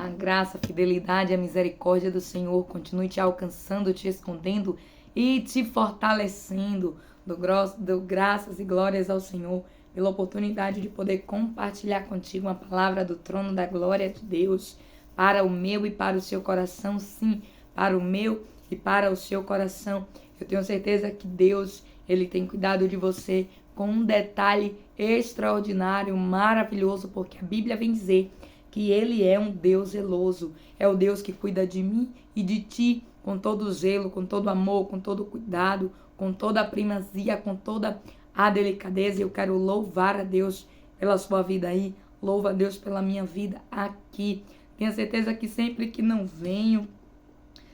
A graça, a fidelidade, a misericórdia do Senhor continue te alcançando, te escondendo e te fortalecendo. Dou graças e glórias ao Senhor pela oportunidade de poder compartilhar contigo uma palavra do trono da glória de Deus para o meu e para o seu coração, sim, para o meu e para o seu coração. Eu tenho certeza que Deus, Ele tem cuidado de você com um detalhe extraordinário, maravilhoso, porque a Bíblia vem dizer que Ele é um Deus zeloso, é o Deus que cuida de mim e de ti com todo zelo, com todo amor, com todo cuidado, com toda a primazia, com toda a delicadeza. Eu quero louvar a Deus pela sua vida aí, louvo a Deus pela minha vida aqui. Tenho certeza que sempre que não venho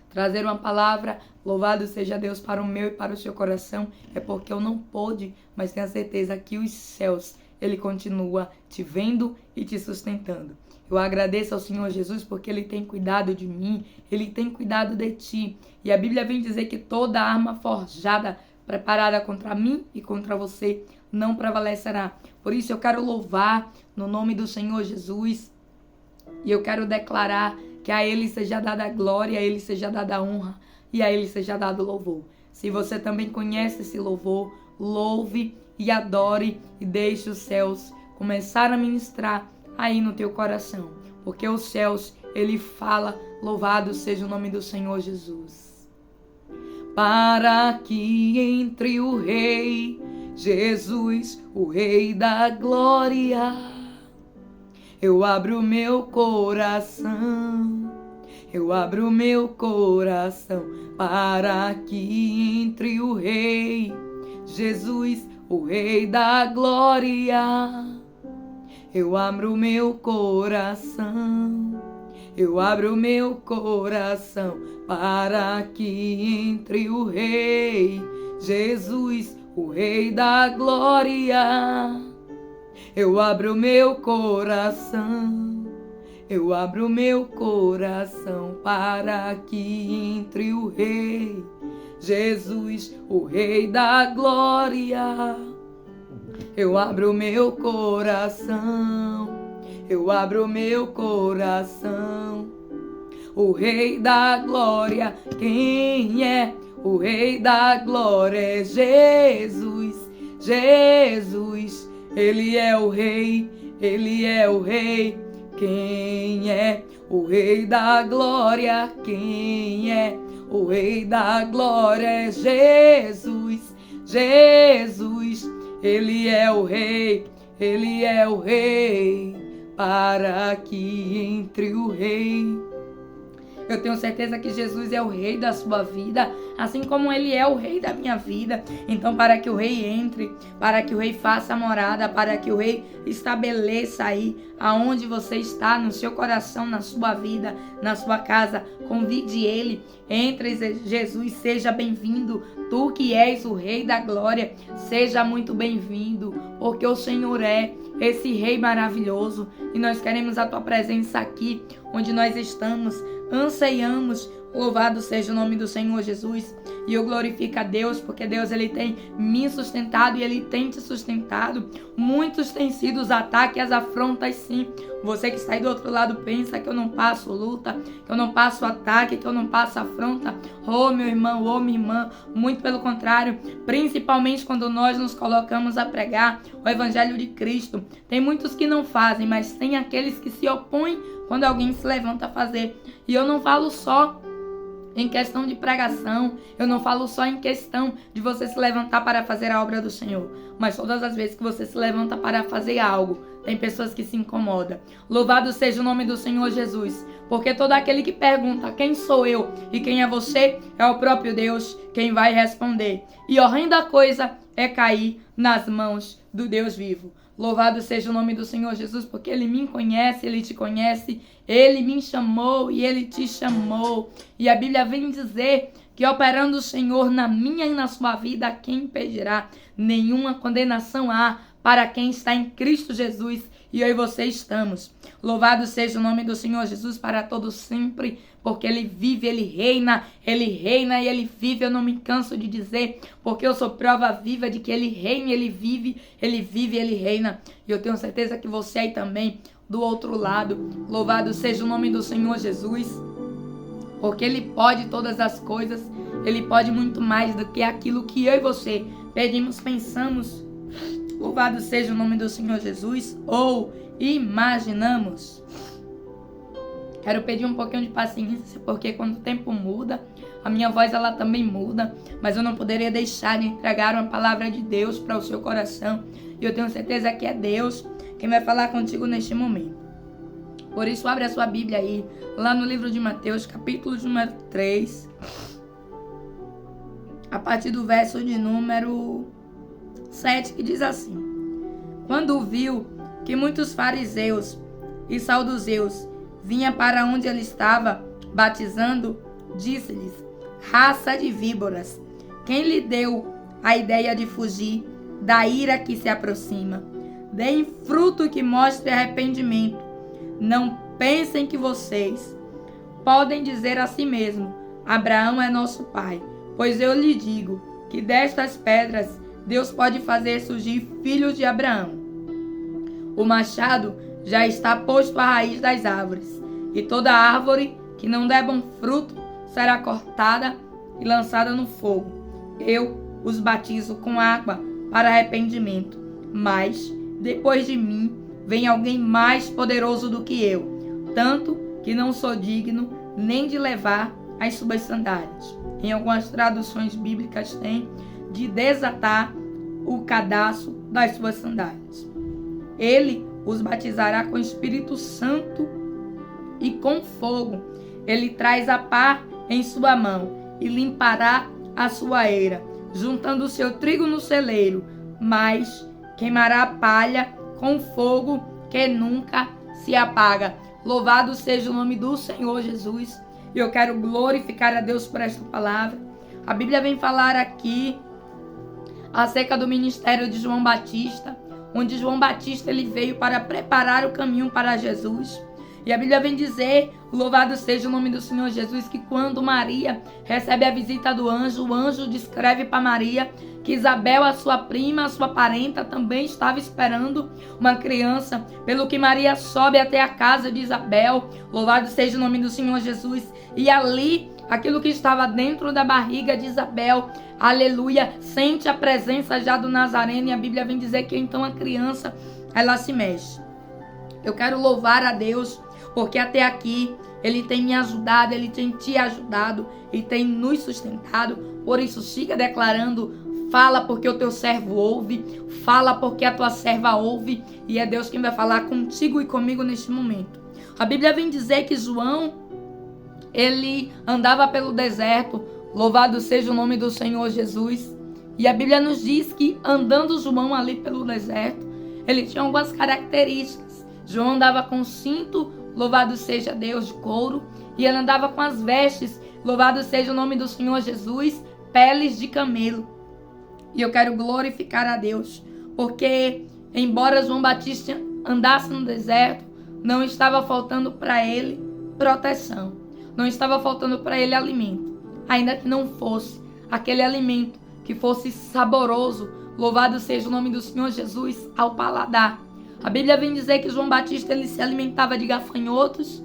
trazer uma palavra, louvado seja Deus para o meu e para o seu coração, é porque eu não pude, mas tenho certeza que os céus, Ele continua te vendo e te sustentando. Eu agradeço ao Senhor Jesus porque Ele tem cuidado de mim, Ele tem cuidado de ti. E a Bíblia vem dizer que toda arma forjada, preparada contra mim e contra você, não prevalecerá. Por isso eu quero louvar no nome do Senhor Jesus e eu quero declarar que a Ele seja dada a glória, a Ele seja dada a honra e a Ele seja dado o louvor. Se você também conhece esse louvor, louve e adore e deixe os céus começar a ministrar aí no teu coração, porque os céus, Ele fala, louvado seja o nome do Senhor Jesus. Para que entre o Rei Jesus, o Rei da glória, eu abro meu coração, eu abro meu coração, para que entre o Rei Jesus, o Rei da glória. Eu abro meu coração, eu abro meu coração, para que entre o Rei Jesus, o Rei da glória. Eu abro meu coração, eu abro meu coração, para que entre o Rei Jesus, o Rei da glória. Eu abro meu coração, eu abro meu coração. O Rei da glória, quem é? O Rei da glória é Jesus, Jesus. Ele é o Rei, Ele é o Rei. Quem é? O Rei da glória, quem é? O Rei da glória é Jesus, Jesus. Ele é o Rei, Ele é o Rei, para que entre o Rei. Eu tenho certeza que Jesus é o Rei da sua vida, assim como Ele é o Rei da minha vida. Então, para que o Rei entre, para que o Rei faça morada, para que o Rei estabeleça aí aonde você está, no seu coração, na sua vida, na sua casa, convide Ele. Entre, Jesus, seja bem-vindo. Tu que és o Rei da glória, seja muito bem-vindo, porque o Senhor é esse Rei maravilhoso e nós queremos a Tua presença aqui, onde nós estamos, anseiamos. Louvado seja o nome do Senhor Jesus. E eu glorifico a Deus, porque Deus, Ele tem me sustentado e Ele tem te sustentado. Muitos têm sido os ataques e as afrontas, sim. Você que está aí do outro lado pensa que eu não passo luta, que eu não passo ataque, que eu não passo afronta. Oh, meu irmão, oh, minha irmã, muito pelo contrário. Principalmente quando nós nos colocamos a pregar o Evangelho de Cristo. Tem muitos que não fazem, mas tem aqueles que se opõem quando alguém se levanta a fazer. E eu não falo só em questão de pregação, eu não falo só em questão de você se levantar para fazer a obra do Senhor, mas todas as vezes que você se levanta para fazer algo, tem pessoas que se incomodam. Louvado seja o nome do Senhor Jesus, porque todo aquele que pergunta quem sou eu e quem é você, é o próprio Deus quem vai responder. E horrenda coisa é cair nas mãos do Deus vivo. Louvado seja o nome do Senhor Jesus, porque Ele me conhece, Ele te conhece, Ele me chamou e Ele te chamou. E a Bíblia vem dizer que operando o Senhor na minha e na sua vida, quem impedirá? Nenhuma condenação há para quem está em Cristo Jesus, e eu e você estamos. Louvado seja o nome do Senhor Jesus para todo sempre, porque Ele vive, Ele reina e Ele vive. Eu não me canso de dizer, porque eu sou prova viva de que Ele reina, Ele vive, Ele reina. E eu tenho certeza que você aí também, do outro lado. Louvado seja o nome do Senhor Jesus, porque Ele pode todas as coisas, Ele pode muito mais do que aquilo que eu e você pedimos, pensamos. Louvado seja o nome do Senhor Jesus, ou imaginamos. Quero pedir um pouquinho de paciência, porque quando o tempo muda, a minha voz ela também muda, mas eu não poderia deixar de entregar uma palavra de Deus para o seu coração. E eu tenho certeza que é Deus quem vai falar contigo neste momento. Por isso, abre a sua Bíblia aí, lá no livro de Mateus, capítulo número 3, a partir do verso de número 7, que diz assim: Quando viu que muitos fariseus e saduceus vinha para onde ele estava batizando, disse-lhes: Raça de víboras, quem lhe deu a ideia de fugir da ira que se aproxima? Deem fruto que mostre arrependimento. Não pensem que vocês podem dizer a si mesmo: Abraão é nosso pai. Pois eu lhe digo que destas pedras Deus pode fazer surgir filhos de Abraão. O machado já está posto à raiz das árvores, e toda árvore que não der bom fruto será cortada e lançada no fogo. Eu os batizo com água para arrependimento, mas depois de mim vem alguém mais poderoso do que eu, tanto que não sou digno nem de levar as suas sandálias. Em algumas traduções bíblicas tem de desatar o cadarço das suas sandálias. Ele os batizará com o Espírito Santo e com fogo. Ele traz a pá em sua mão e limpará a sua eira, juntando o seu trigo no celeiro, mas queimará a palha com fogo que nunca se apaga. Louvado seja o nome do Senhor Jesus. E eu quero glorificar a Deus por esta palavra. A Bíblia vem falar aqui acerca do ministério de João Batista, onde João Batista ele veio para preparar o caminho para Jesus. E a Bíblia vem dizer, louvado seja o nome do Senhor Jesus, que quando Maria recebe a visita do anjo, o anjo descreve para Maria que Isabel, a sua prima, a sua parenta, também estava esperando uma criança, pelo que Maria sobe até a casa de Isabel, louvado seja o nome do Senhor Jesus, e ali, aquilo que estava dentro da barriga de Isabel, aleluia, sente a presença já do Nazareno, e a Bíblia vem dizer que então a criança, ela se mexe. Eu quero louvar a Deus, porque até aqui Ele tem me ajudado, Ele tem te ajudado e tem nos sustentado. Por isso siga declarando, fala porque o teu servo ouve, fala porque a tua serva ouve, e é Deus quem vai falar contigo e comigo neste momento. A Bíblia vem dizer que João, ele andava pelo deserto, louvado seja o nome do Senhor Jesus, e a Bíblia nos diz que andando João ali pelo deserto, ele tinha algumas características. João andava com cinto, louvado seja Deus, de couro, e ele andava com as vestes, louvado seja o nome do Senhor Jesus, peles de camelo. E eu quero glorificar a Deus, porque embora João Batista andasse no deserto, não estava faltando para ele proteção, não estava faltando para ele alimento, ainda que não fosse aquele alimento que fosse saboroso, louvado seja o nome do Senhor Jesus, ao paladar. A Bíblia vem dizer que João Batista ele se alimentava de gafanhotos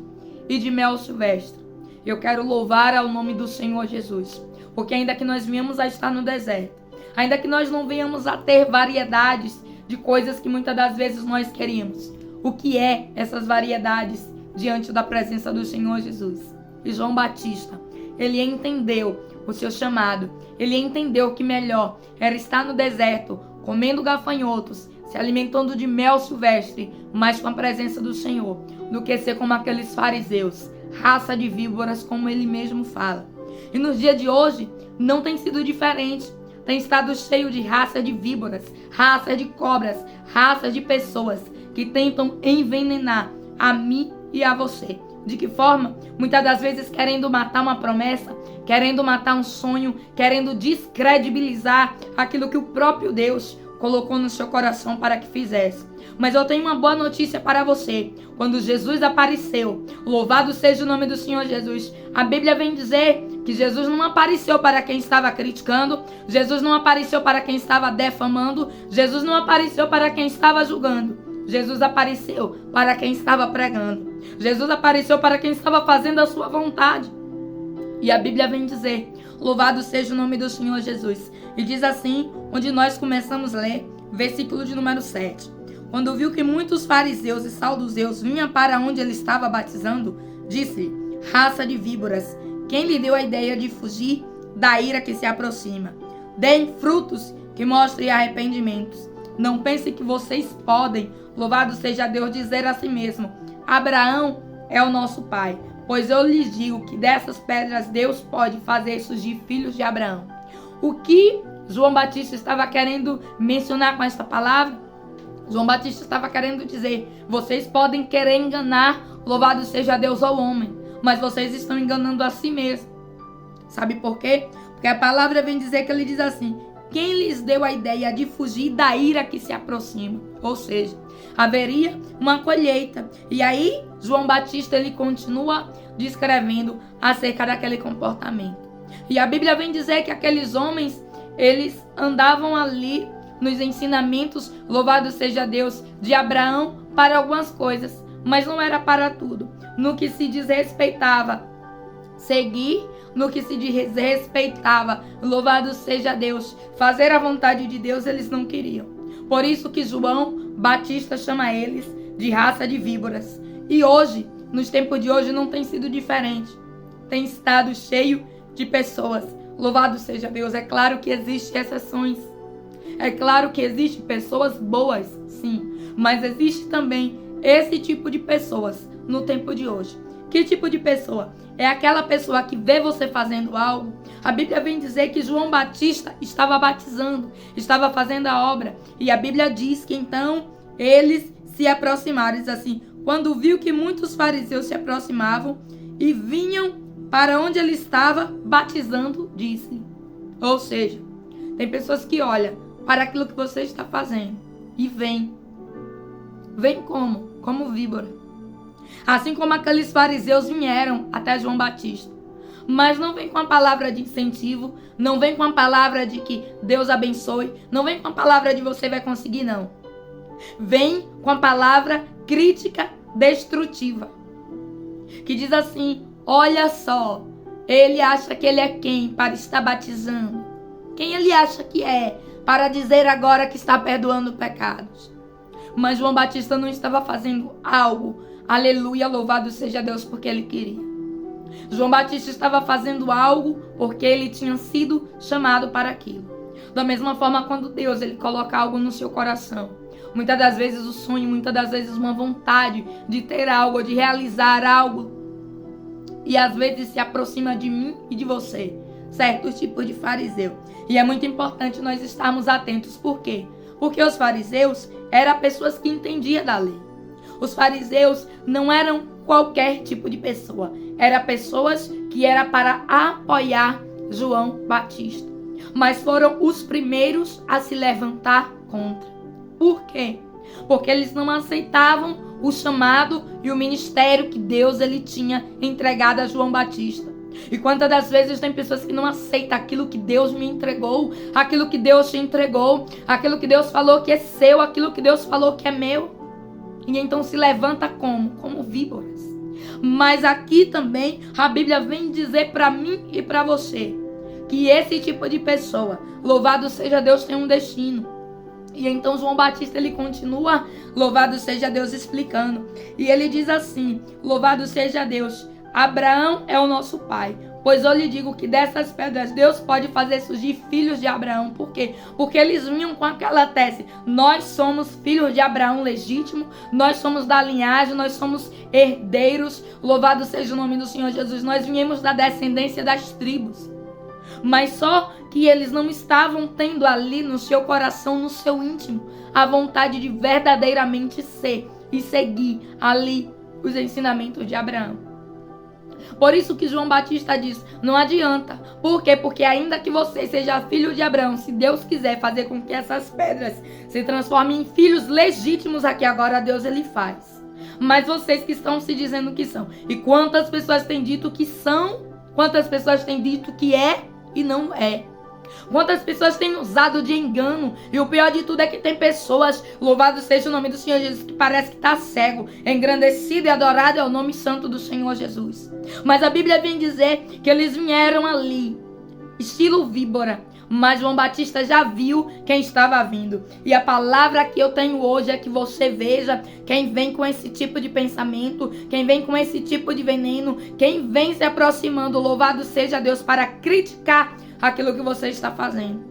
e de mel silvestre. Eu quero louvar ao nome do Senhor Jesus, porque ainda que nós venhamos a estar no deserto, ainda que nós não venhamos a ter variedades de coisas que muitas das vezes nós queríamos, o que é essas variedades diante da presença do Senhor Jesus? E João Batista, ele entendeu o seu chamado, ele entendeu que melhor era estar no deserto, comendo gafanhotos, se alimentando de mel silvestre, mas com a presença do Senhor, do que ser como aqueles fariseus, raça de víboras, como ele mesmo fala. E nos dias de hoje, não tem sido diferente. Tem estado cheio de raça de víboras, raça de cobras, raça de pessoas que tentam envenenar a mim e a você. De que forma? Muitas das vezes querendo matar uma promessa, querendo matar um sonho, querendo descredibilizar aquilo que o próprio Deus colocou no seu coração para que fizesse. Mas eu tenho uma boa notícia para você. Quando Jesus apareceu, louvado seja o nome do Senhor Jesus, a Bíblia vem dizer que Jesus não apareceu para quem estava criticando, Jesus não apareceu para quem estava defamando, Jesus não apareceu para quem estava julgando, Jesus apareceu para quem estava pregando. Jesus apareceu para quem estava fazendo a sua vontade. E a Bíblia vem dizer, louvado seja o nome do Senhor Jesus. E diz assim, onde nós começamos a ler, versículo de número 7. Quando viu que muitos fariseus e saduceus vinham para onde ele estava batizando, disse, raça de víboras, quem lhe deu a ideia de fugir da ira que se aproxima? Deem frutos que mostrem arrependimentos. Não pense que vocês podem, louvado seja Deus, dizer a si mesmo, Abraão é o nosso pai, pois eu lhes digo que dessas pedras Deus pode fazer surgir filhos de Abraão. O que João Batista estava querendo mencionar com essa palavra? João Batista estava querendo dizer, vocês podem querer enganar, louvado seja Deus ao homem, mas vocês estão enganando a si mesmo. Sabe por quê? Porque a palavra vem dizer que ele diz assim, quem lhes deu a ideia de fugir da ira que se aproxima? Ou seja, haveria uma colheita. E aí, João Batista, ele continua descrevendo acerca daquele comportamento. E a Bíblia vem dizer que aqueles homens, eles andavam ali nos ensinamentos, louvado seja Deus, de Abraão para algumas coisas, mas não era para tudo. No que se desrespeitava seguir, no que se desrespeitava, louvado seja Deus, fazer a vontade de Deus, eles não queriam. Por isso que João Batista chama eles de raça de víboras. E hoje, nos tempos de hoje, não tem sido diferente. Tem estado cheio de pessoas. Louvado seja Deus. É claro que existem exceções. É claro que existem pessoas boas, sim. Mas existe também esse tipo de pessoas no tempo de hoje. Que tipo de pessoa? É aquela pessoa que vê você fazendo algo. A Bíblia vem dizer que João Batista estava batizando, estava fazendo a obra. E a Bíblia diz que então eles se aproximaram. Diz assim, quando viu que muitos fariseus se aproximavam e vinham para onde ele estava batizando, disse. Ou seja, tem pessoas que olham para aquilo que você está fazendo e vêm. Vêm como? Como víbora. Assim como aqueles fariseus vieram até João Batista. Mas não vem com a palavra de incentivo, não vem com a palavra de que Deus abençoe, não vem com a palavra de você vai conseguir, não. Vem com a palavra crítica destrutiva. Que diz assim, olha só, ele acha que ele é quem para estar batizando? Quem ele acha que é para dizer agora que está perdoando pecados? Mas João Batista não estava fazendo algo, aleluia, louvado seja Deus, porque ele queria. João Batista estava fazendo algo porque ele tinha sido chamado para aquilo. Da mesma forma, quando Deus ele coloca algo no seu coração, muitas das vezes o sonho, muitas das vezes uma vontade de ter algo, de realizar algo, e às vezes se aproxima de mim e de você, certo tipo de fariseu. E é muito importante nós estarmos atentos. Por quê? Porque os fariseus eram pessoas que entendiam da lei. Os fariseus não eram qualquer tipo de pessoa. Eram pessoas que eram para apoiar João Batista. Mas foram os primeiros a se levantar contra. Por quê? Porque eles não aceitavam o chamado e o ministério que Deus ele tinha entregado a João Batista. E quantas das vezes tem pessoas que não aceitam aquilo que Deus me entregou, aquilo que Deus te entregou, aquilo que Deus falou que é seu, aquilo que Deus falou que é meu. E então se levanta como? Como víboras. Mas aqui também a Bíblia vem dizer para mim e para você que esse tipo de pessoa, louvado seja Deus, tem um destino. E então João Batista ele continua, louvado seja Deus, explicando. E ele diz assim, louvado seja Deus, Abraão é o nosso pai. Pois eu lhe digo que dessas pedras Deus pode fazer surgir filhos de Abraão. Por quê? Porque eles vinham com aquela tese. Nós somos filhos de Abraão legítimo. Nós somos da linhagem. Nós somos herdeiros. Louvado seja o nome do Senhor Jesus. Nós viemos da descendência das tribos. Mas só que eles não estavam tendo ali no seu coração, no seu íntimo, a vontade de verdadeiramente ser e seguir ali os ensinamentos de Abraão. Por isso que João Batista diz, não adianta. Por quê? Porque ainda que você seja filho de Abraão, se Deus quiser fazer com que essas pedras se transformem em filhos legítimos aqui agora, Deus ele faz. Mas vocês que estão se dizendo que são. E quantas pessoas têm dito que são, quantas pessoas têm dito que é e não é. Quantas pessoas têm usado de engano. E o pior de tudo é que tem pessoas, louvado seja o nome do Senhor Jesus, que parece que está cego. Engrandecido e adorado é o nome santo do Senhor Jesus. Mas a Bíblia vem dizer que eles vieram ali, estilo víbora. Mas João Batista já viu quem estava vindo. E a palavra que eu tenho hoje é que você veja quem vem com esse tipo de pensamento, quem vem com esse tipo de veneno, quem vem se aproximando, louvado seja Deus, para criticar aquilo que você está fazendo.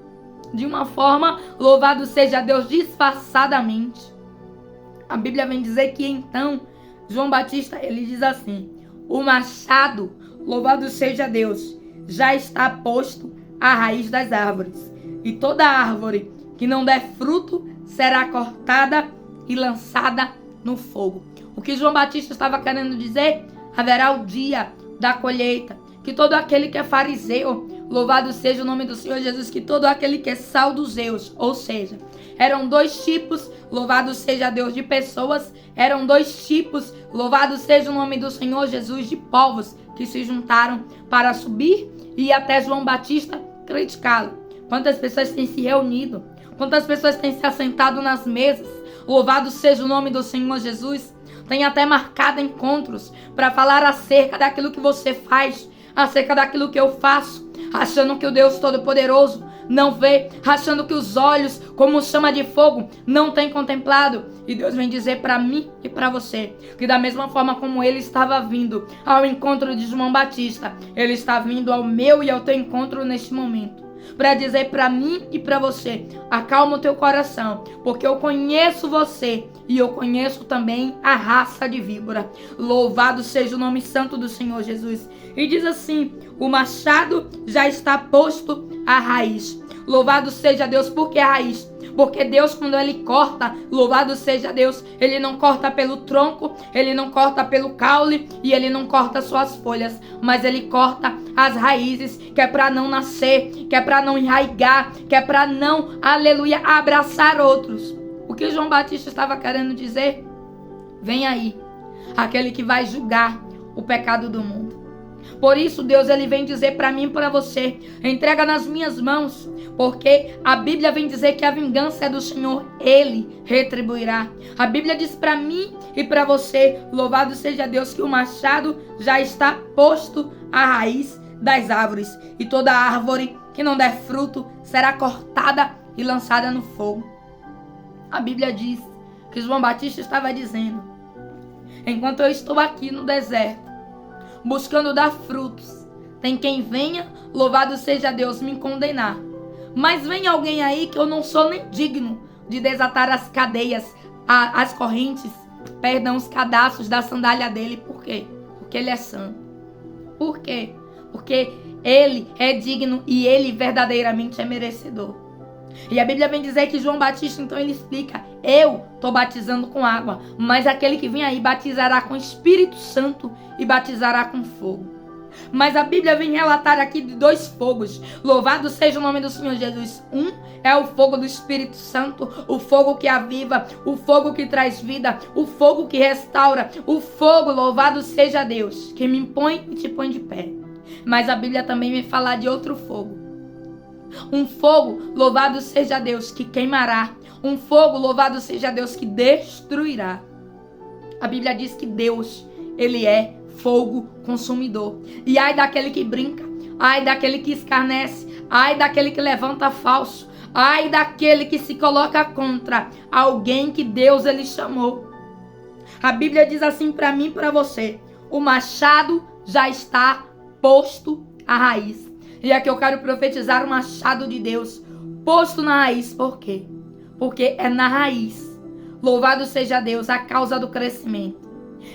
De uma forma, louvado seja Deus, disfarçadamente. A Bíblia vem dizer que então, João Batista, ele diz assim: o machado, louvado seja Deus, já está posto à raiz das árvores. E toda árvore que não der fruto será cortada e lançada no fogo. O que João Batista estava querendo dizer? Haverá o dia da colheita, que todo aquele que é fariseu, louvado seja o nome do Senhor Jesus, que todo aquele que é saduceus, ou seja, eram dois tipos, louvado seja Deus, de pessoas, eram dois tipos, louvado seja o nome do Senhor Jesus, de povos que se juntaram para subir e ir até João Batista criticá-lo. Quantas pessoas têm se reunido, quantas pessoas têm se assentado nas mesas, louvado seja o nome do Senhor Jesus, tem até marcado encontros para falar acerca daquilo que você faz, acerca daquilo que eu faço, achando que o Deus Todo-Poderoso não vê, achando que os olhos, como chama de fogo, não tem contemplado. E Deus vem dizer para mim e para você que da mesma forma como ele estava vindo ao encontro de João Batista, ele está vindo ao meu e ao teu encontro neste momento, para dizer para mim e para você: acalma o teu coração, porque eu conheço você e eu conheço também a raça de víbora. Louvado seja o nome santo do Senhor Jesus. E diz assim: o machado já está posto à raiz. Louvado seja Deus. Por que a raiz? Porque Deus, quando ele corta, louvado seja Deus, ele não corta pelo tronco, ele não corta pelo caule e ele não corta suas folhas, mas ele corta as raízes, que é para não nascer, que é para não enraigar, que é para não, aleluia, abraçar outros. O que João Batista estava querendo dizer? Vem aí, aquele que vai julgar o pecado do mundo. Por isso Deus, ele vem dizer para mim e para você: entrega nas minhas mãos, porque a Bíblia vem dizer que a vingança é do Senhor, ele retribuirá. A Bíblia diz para mim e para você, louvado seja Deus, que o machado já está posto à raiz das árvores, e toda árvore que não der fruto será cortada e lançada no fogo. A Bíblia diz que João Batista estava dizendo: enquanto eu estou aqui no deserto, buscando dar frutos, tem quem venha, louvado seja Deus, me condenar. Mas vem alguém aí que eu não sou nem digno de desatar as cadeias, as correntes, os cadastros da sandália dele. Por quê? Porque ele é santo. Por quê? Porque ele é digno e ele verdadeiramente é merecedor. E a Bíblia vem dizer que João Batista, então ele explica: eu estou batizando com água, mas aquele que vem aí batizará com Espírito Santo e batizará com fogo. Mas a Bíblia vem relatar aqui de dois fogos. Louvado seja o nome do Senhor Jesus. Um é o fogo do Espírito Santo, o fogo que aviva, o fogo que traz vida, o fogo que restaura, o fogo, louvado seja Deus, que me põe e te põe de pé. Mas a Bíblia também vem falar de outro fogo. Um fogo, louvado seja Deus, que queimará. Um fogo, louvado seja Deus, que destruirá. A Bíblia diz que Deus, ele é fogo consumidor. E ai daquele que brinca, ai daquele que escarnece, ai daquele que levanta falso, ai daquele que se coloca contra alguém que Deus ele chamou. A Bíblia diz assim para mim e para você: o machado já está posto à raiz. E aqui eu quero profetizar o machado de Deus posto na raiz. Por quê? Porque é na raiz, louvado seja Deus, a causa do crescimento.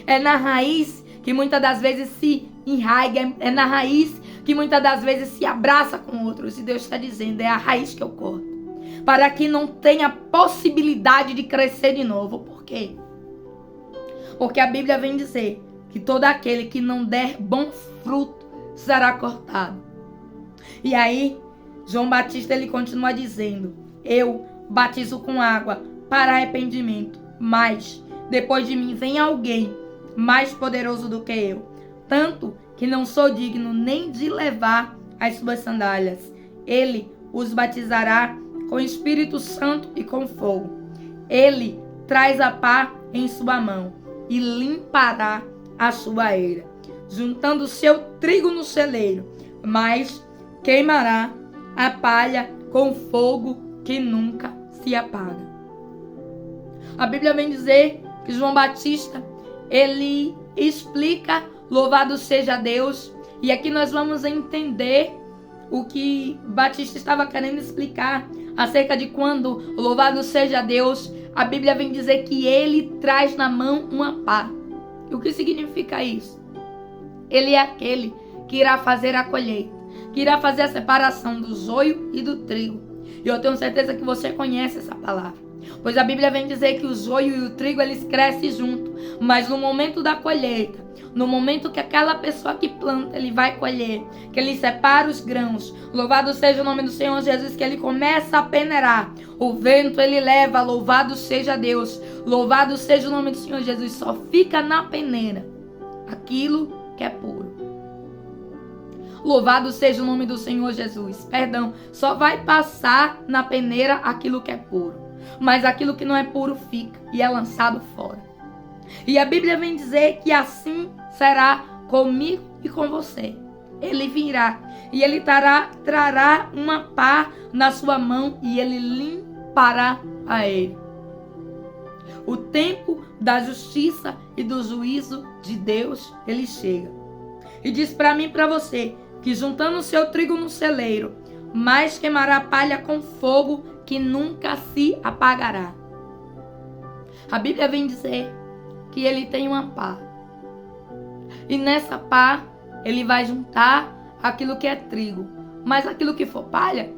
É na raiz que muitas das vezes se enraiga, é na raiz que muitas das vezes se abraça com outros. E Deus está dizendo: é a raiz que eu corto, para que não tenha possibilidade de crescer de novo. Por quê? Porque a Bíblia vem dizer que todo aquele que não der bom fruto será cortado. E aí, João Batista, ele continua dizendo: eu batizo com água para arrependimento, mas depois de mim vem alguém mais poderoso do que eu, tanto que não sou digno nem de levar as suas sandálias. Ele os batizará com o Espírito Santo e com fogo. Ele traz a pá em sua mão e limpará a sua eira, juntando o seu trigo no celeiro, mas queimará a palha com fogo que nunca se apaga. A Bíblia vem dizer que João Batista, ele explica, louvado seja Deus, e aqui nós vamos entender o que Batista estava querendo explicar acerca de quando, louvado seja Deus, a Bíblia vem dizer que ele traz na mão uma pá. E o que significa isso? Ele é aquele que irá fazer a colheita, que irá fazer a separação do joio e do trigo. E eu tenho certeza que você conhece essa palavra, pois a Bíblia vem dizer que o joio e o trigo eles crescem junto, mas no momento da colheita, no momento que aquela pessoa que planta, ele vai colher, que ele separa os grãos, louvado seja o nome do Senhor Jesus, que ele começa a peneirar, o vento ele leva, louvado seja Deus, louvado seja o nome do Senhor Jesus, só fica na peneira aquilo que é puro. Louvado seja o nome do Senhor Jesus, perdão, só vai passar na peneira aquilo que é puro, mas aquilo que não é puro fica e é lançado fora. E a Bíblia vem dizer que assim será comigo e com você. Ele virá e ele trará uma pá na sua mão e ele limpará a ele. O tempo da justiça e do juízo de Deus, ele chega. E diz para mim e para você que juntando o seu trigo no celeiro, mais queimará a palha com fogo que nunca se apagará. A Bíblia vem dizer que ele tem uma pá. E nessa pá, ele vai juntar aquilo que é trigo. Mas aquilo que for palha,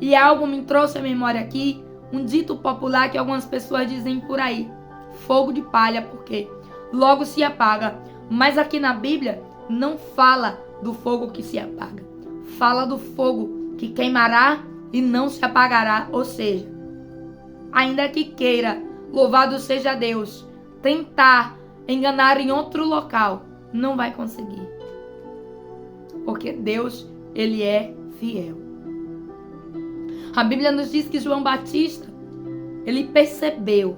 e algo me trouxe à memória aqui, um dito popular que algumas pessoas dizem por aí. Fogo de palha, porque logo se apaga. Mas aqui na Bíblia, não fala do fogo que se apaga. Fala do fogo que queimará e não se apagará. Ou seja, ainda que queira, louvado seja Deus, tentar enganar em outro local, não vai conseguir. Porque Deus, ele é fiel. A Bíblia nos diz que João Batista, ele percebeu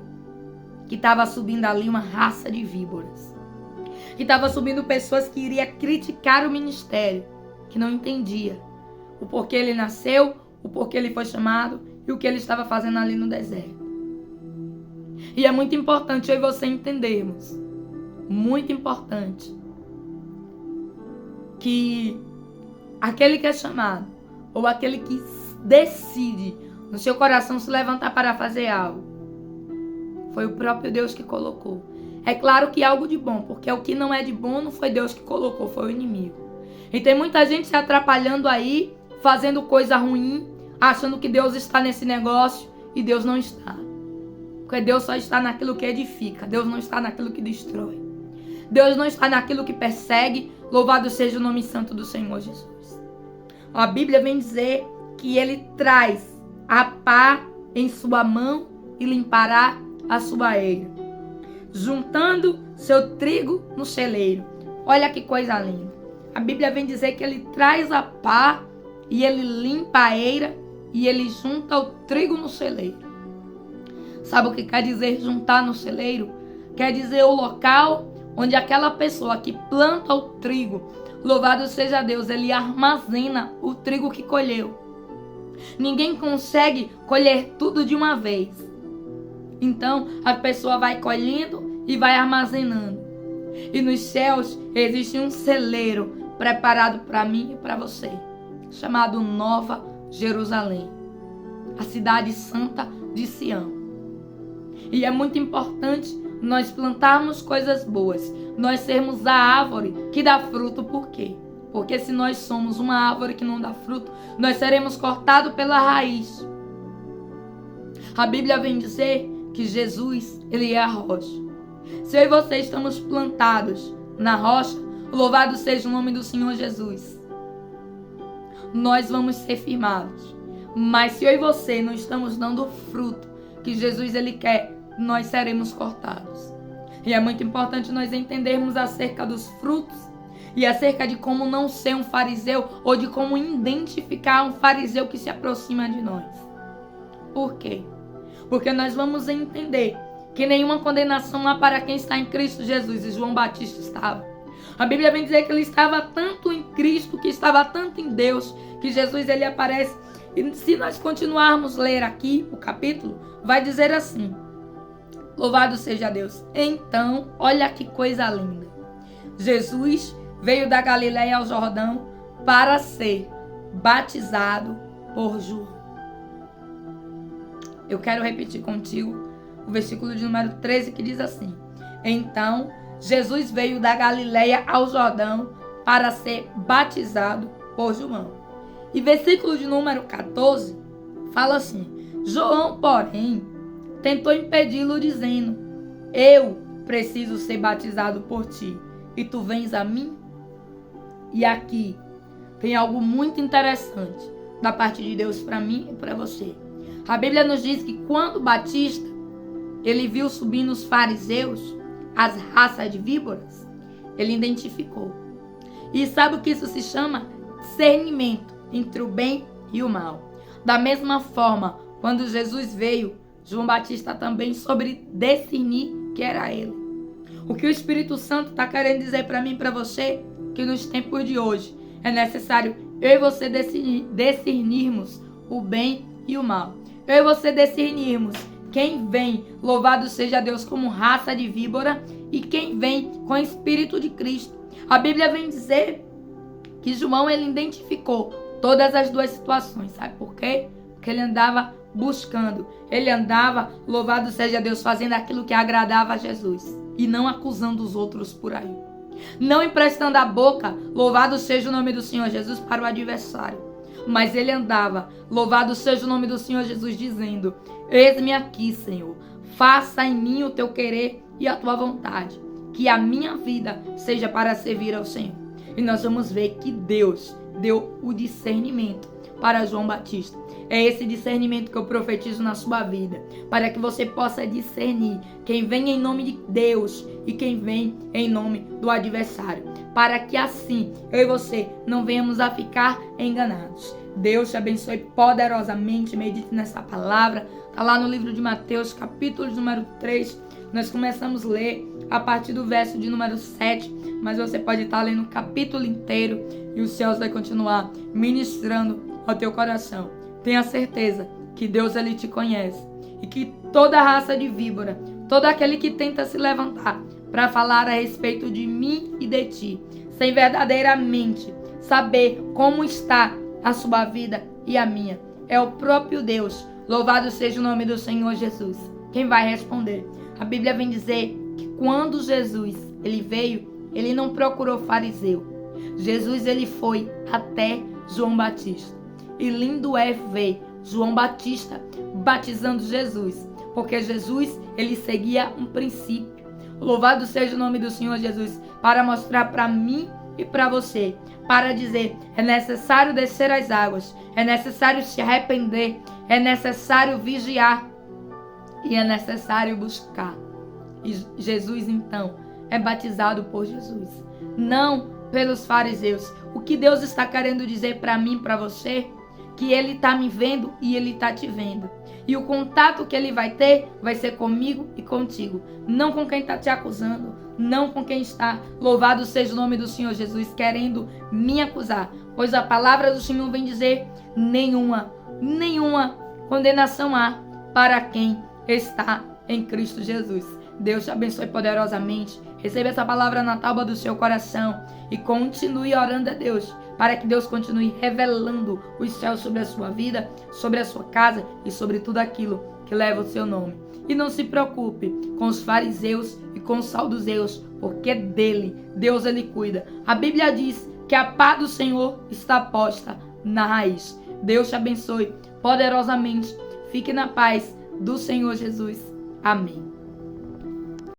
que estava subindo ali uma raça de víboras. Que estava subindo pessoas que iriam criticar o ministério, que não entendia o porquê ele nasceu, o porquê ele foi chamado e o que ele estava fazendo ali no deserto. E é muito importante eu e você entendermos, muito importante, que aquele que é chamado, ou aquele que decide no seu coração se levantar para fazer algo, foi o próprio Deus que colocou. É claro que é algo de bom, porque o que não é de bom não foi Deus que colocou, foi o inimigo. E tem muita gente se atrapalhando aí, fazendo coisa ruim, achando que Deus está nesse negócio, e Deus não está. Porque Deus só está naquilo que edifica, Deus não está naquilo que destrói. Deus não está naquilo que persegue, louvado seja o nome santo do Senhor Jesus. A Bíblia vem dizer que ele traz a pá em sua mão e limpará a sua eira, juntando seu trigo no celeiro. Olha que coisa linda. A Bíblia vem dizer que ele traz a pá e ele limpa a eira e ele junta o trigo no celeiro. Sabe o que quer dizer juntar no celeiro? Quer dizer o local onde aquela pessoa que planta o trigo, louvado seja Deus, ele armazena o trigo que colheu. Ninguém consegue colher tudo de uma vez. Então a pessoa vai colhendo e vai armazenando. E nos céus existe um celeiro preparado para mim e para você, chamado Nova Jerusalém, a cidade santa de Sião. E é muito importante nós plantarmos coisas boas, nós sermos a árvore que dá fruto. Por quê? Porque se nós somos uma árvore que não dá fruto, nós seremos cortados pela raiz. A Bíblia vem dizer que Jesus, ele é a rocha. Se eu e você estamos plantados na rocha, louvado seja o nome do Senhor Jesus, nós vamos ser firmados. Mas se eu e você não estamos dando o fruto que Jesus ele quer, nós seremos cortados. E é muito importante nós entendermos acerca dos frutos e acerca de como não ser um fariseu ou de como identificar um fariseu que se aproxima de nós. Por quê? Porque nós vamos entender que nenhuma condenação há para quem está em Cristo Jesus, e João Batista estava. A Bíblia vem dizer que ele estava tanto em Cristo, que estava tanto em Deus, que Jesus ele aparece. E se nós continuarmos a ler aqui o capítulo, vai dizer assim: louvado seja Deus. Então, olha que coisa linda. Jesus veio da Galileia ao Jordão para ser batizado por João. Eu quero repetir contigo o versículo de número 13, que diz assim: então, Jesus veio da Galileia ao Jordão para ser batizado por João. E versículo de número 14 fala assim: João, porém, tentou impedi-lo, dizendo: eu preciso ser batizado por ti, e tu vens a mim? E aqui tem algo muito interessante da parte de Deus para mim e para você. A Bíblia nos diz que quando Batista ele viu subindo os fariseus, as raças de víboras, ele identificou. E sabe o que isso se chama? Discernimento entre o bem e o mal. Da mesma forma, quando Jesus veio, João Batista também soube discernir que era ele. O que o Espírito Santo está querendo dizer para mim e para você, que nos tempos de hoje é necessário eu e você discernirmos o bem e o mal. Eu e você discernirmos quem vem, louvado seja Deus, como raça de víbora, e quem vem com o Espírito de Cristo. A Bíblia vem dizer que João ele identificou todas as duas situações. Sabe por quê? Porque ele andava buscando, ele andava, louvado seja Deus, fazendo aquilo que agradava a Jesus e não acusando os outros por aí. Não emprestando a boca, louvado seja o nome do Senhor Jesus, para o adversário. Mas ele andava, louvado seja o nome do Senhor Jesus, dizendo: eis-me aqui, Senhor, faça em mim o teu querer e a tua vontade, que a minha vida seja para servir ao Senhor. E nós vamos ver que Deus deu o discernimento para João Batista. É esse discernimento que eu profetizo na sua vida, para que você possa discernir quem vem em nome de Deus e quem vem em nome do adversário, para que assim eu e você não venhamos a ficar enganados. Deus te abençoe poderosamente. Medite nessa palavra. Está lá no livro de Mateus, capítulo número 3. Nós começamos a ler a partir do verso de número 7, mas você pode estar lendo o capítulo inteiro e os céus vai continuar ministrando ao teu coração. Tenha certeza que Deus ele te conhece e que toda raça de víbora, todo aquele que tenta se levantar para falar a respeito de mim e de ti, sem verdadeiramente saber como está a sua vida e a minha, é o próprio Deus. Louvado seja o nome do Senhor Jesus. Quem vai responder? A Bíblia vem dizer que quando Jesus ele veio, ele não procurou fariseu. Jesus ele foi até João Batista. E lindo é ver João Batista batizando Jesus, porque Jesus ele seguia um princípio. Louvado seja o nome do Senhor Jesus, para mostrar para mim e para você, para dizer: é necessário descer as águas, é necessário se arrepender, é necessário vigiar e é necessário buscar. E Jesus então é batizado por Jesus, não pelos fariseus. O que Deus está querendo dizer para mim e para você? Que ele está me vendo e ele está te vendo. E o contato que ele vai ter vai ser comigo e contigo. Não com quem está te acusando. Não com quem está, louvado seja o nome do Senhor Jesus, querendo me acusar. Pois a palavra do Senhor vem dizer: nenhuma condenação há para quem está em Cristo Jesus. Deus te abençoe poderosamente. Receba essa palavra na tábua do seu coração e continue orando a Deus, para que Deus continue revelando os céus sobre a sua vida, sobre a sua casa e sobre tudo aquilo que leva o seu nome. E não se preocupe com os fariseus e com os saduceus, porque dele, Deus ele cuida. A Bíblia diz que a paz do Senhor está posta na raiz. Deus te abençoe poderosamente. Fique na paz do Senhor Jesus. Amém.